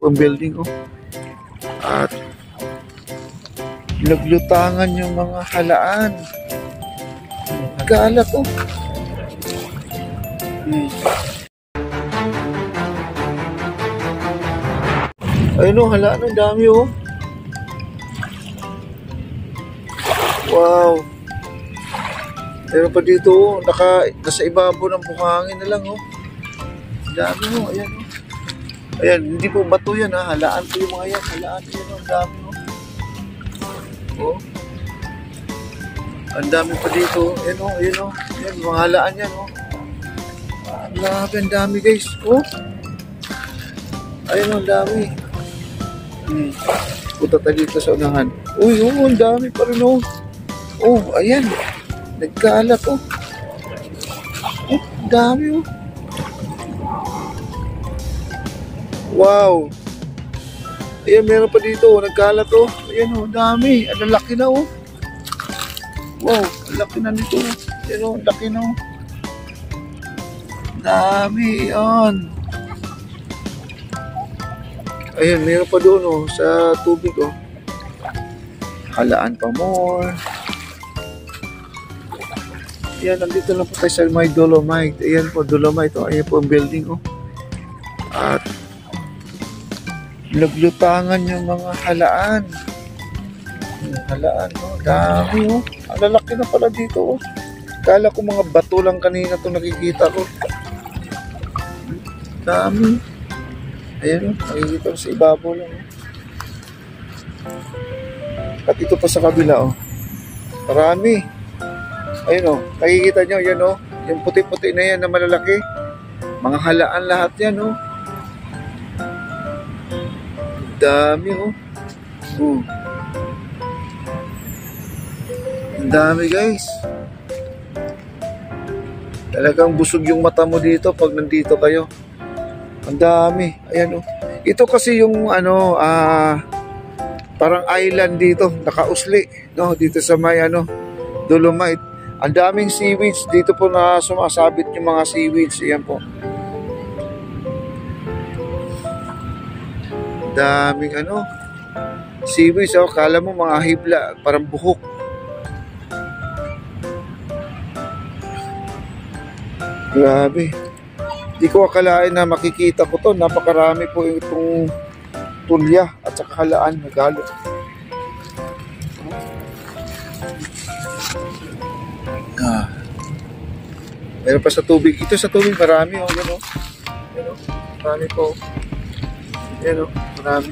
pong building, oh. At naglutangan yung mga halaan. Kalat, oh. Ayun, oh, halaan, ang dami, oh. Wow. Meron pa dito, oh, nasa ibabaw ng buhangin na lang, oh. Dami, oh, ayan, oh. Ayan, hindi po bato yan, ha. Halaan po yung mga yan. Halaan po yan, oh. Ang dami, oh. Oh. Ang dami pa dito, oh. Ayan, oh, ayan, oh. Ayan, mga halaan yan, oh. Ang dami, guys, oh. Ayan, oh, ang dami. Punta tayo dito sa unahan. Uy, oh, ang dami pa rin, oh. Oh, ayan. Nagkalat, oh. Oh, ang dami, oh. Wow. Ayan, meron pa dito, oh. Nagkalat, oh. Ayan, oh, ang dami. Ang laki na, oh. Wow, ang laki na nito. Ayan, oh, ang laki na, oh. Dami, yan. Ayan, meron pa doon, oh, sa tubig, oh. Halaan pa more. Ayan, nandito lang po tayo sa may Dolomite. Ayan po, Dolomite, oh. Ayan po ang building, oh. At naglutangan yung mga halaan. Halaan, oh. Dami, oh. Ang lalaki na pala dito, oh. Kala ko mga bato lang kanina itong nakikita ko. Dami. Ayan, oh. Nakikita ko sa ibabaw lang, oh. At ito pa sa kabila, oh. Marami. Ayun, oh. Nakikita nyo, yan, oh. Yung puti-puti na yan na malalaki. Mga halaan lahat yan, oh. Dami, oh. Oh. Ang dami, guys. Talagang busog yung mata mo dito pag nandito kayo. Ang dami. Ayan, oh. Ito kasi yung, ano, parang island dito. Nakausli, no? Dito sa may, ano, Dolomite. Ang daming seaweeds. Dito po na sumasabit yung mga seaweeds. Ayan po. Daming ano. Seaweeds. Oh, kala mo mga hibla. Parang buhok. Grabe. Di ko akalain na makikita ko to. Napakarami po itong tulya at saka halaan. Nagalo. Meron pa sa tubig. Ito sa tubig marami, oh. Yan, oh. Yan, oh. Marami po. Yan, oh. Marami.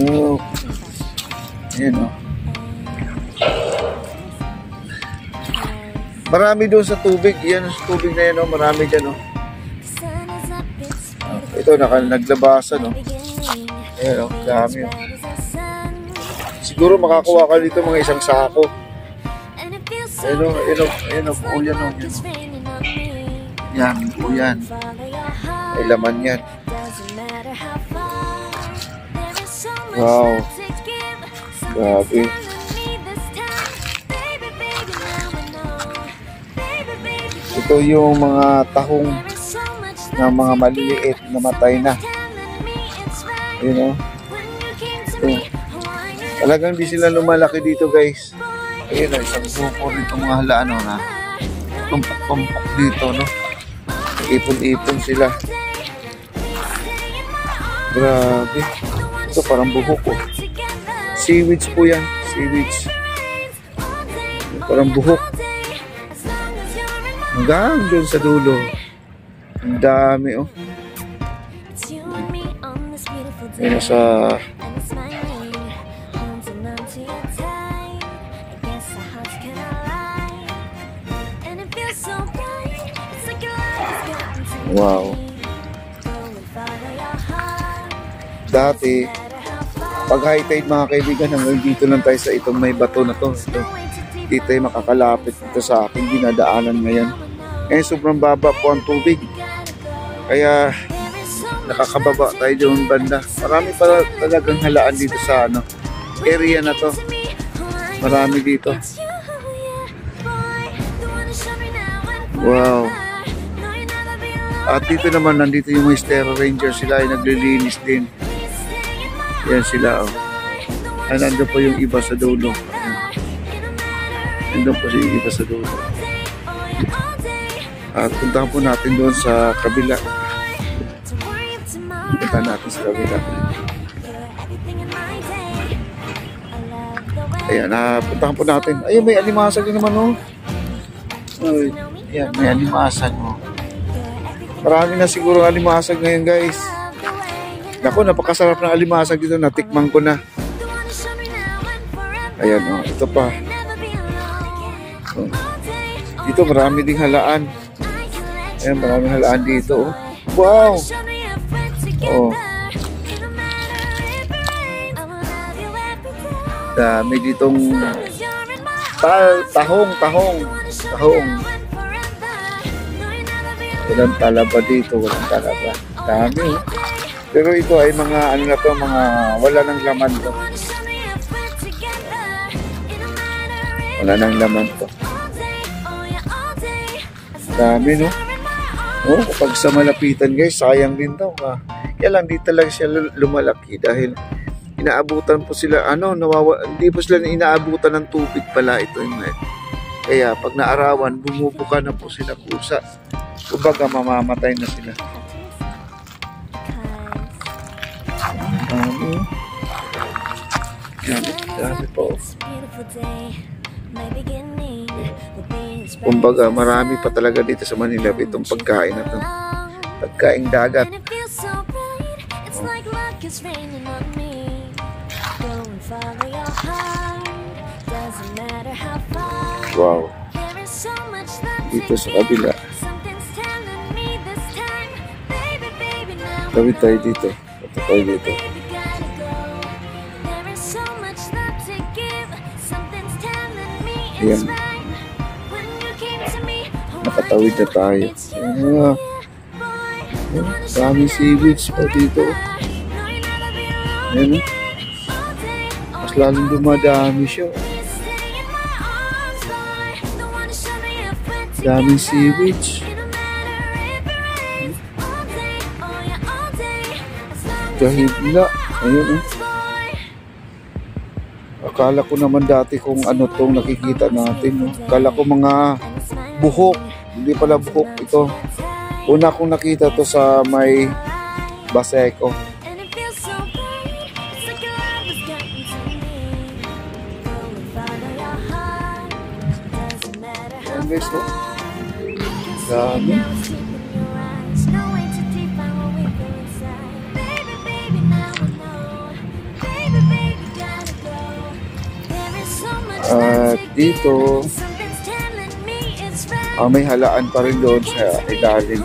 Oh. Yan, oh. Marami doon sa tubig. Yan, sa tubig na yan, oh. Marami dyan, oh. Ito, naglabasan, oh. Yan, oh. Dami, oh. Siguro makakuha ka dito mga isang sako. Ayun, ayun, po yan, oh. Yan, po yan. Ay laman yan. Wow. Grabe. Ito yung mga tahong na mga maliliit na matay na. Ayun, oh. Ito. Talagang di sila lumalaki dito, guys. Ayun, isang buko dito mga halaan, oh, na tumpok-tumpok dito, no? Ipon-ipon sila. Grabe. Ito parang buhok, oh. Seaweeds po yan. Seaweeds. Parang buhok. Hanggang doon sa dulo. Ang dami, oh. Ayun, sa wow. Dati, pag high tide mga kaibigan, hanggang dito lang tayo sa itong may bato na to. Ito, dito tayo makakalapit dito sa aking dinadaanan ngayon. Ngayon sobrang baba po ang tubig. Kaya nakakababa tayo doon banda. Marami pa talagang halaan dito sa ano, area na to. Marami dito. Wow. At dito naman, nandito yung mga Stero Ranger, sila ay naglilinis din. Yan sila, oh. Ay, nandun po yung iba sa dulo. Nandun po yung iba sa dulo. At puntahan po natin doon sa kabila. Puntahan natin sa kabila. Ayan, puntahan po natin. Ayun, may alimasag din naman, oh. Ay, ayan, may alimasag, oh. Marami na siguro alimasag ngayon, guys. Naku, napakasarap ng alimasag dito. Natikman ko na. Ayan, oh. Ito pa. Oh. Dito, marami ding halaan. Ayan, maraming halaan dito, oh. Wow! Oh. Dami ditong tahong. Walang talaba dito, walang talaba. Dami, oh. Pero ito ay mga ano na to, mga wala nang laman to. Wala nang laman to. Dami, no? Oh, kapag sa malapitan, guys, sayang din daw. Kaya lang, di talaga siya lumalaki dahil inaabutan po sila, hindi po sila inaabutan ng tubig pala ito. Kaya pag naarawan, bumubuka na po sila kusa. Kumbaga, mamamatay na sila. Dami po. Kumbaga, marami pa talaga dito sa Manila itong pagkain na ito. Pagkaing dagat. Wow. Dito sa kabila. Tawid tayo dito. Ito tayo dito. Ayan. Nakatawid na tayo. Daming seaweeds pa dito. Ayan, mas lalong dumadami siya. Daming seaweeds. Kahibla. Ayun, Akala ko naman dati kung ano tong nakikita natin. Akala ko mga buhok. Hindi pala buhok ito. Una kong nakita to sa may Baseco. Ayan, guys, oh. Dami. At dito may halaan pa rin doon sa ilalim.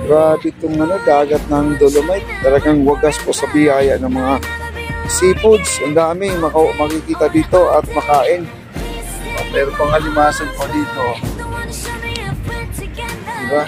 Grabe itong dagat ng Dolomite. Talagang wagas po sa biyaya ng mga seafoods. Ang dami makikita dito at makain. At meron pang alimasan po dito. Diba?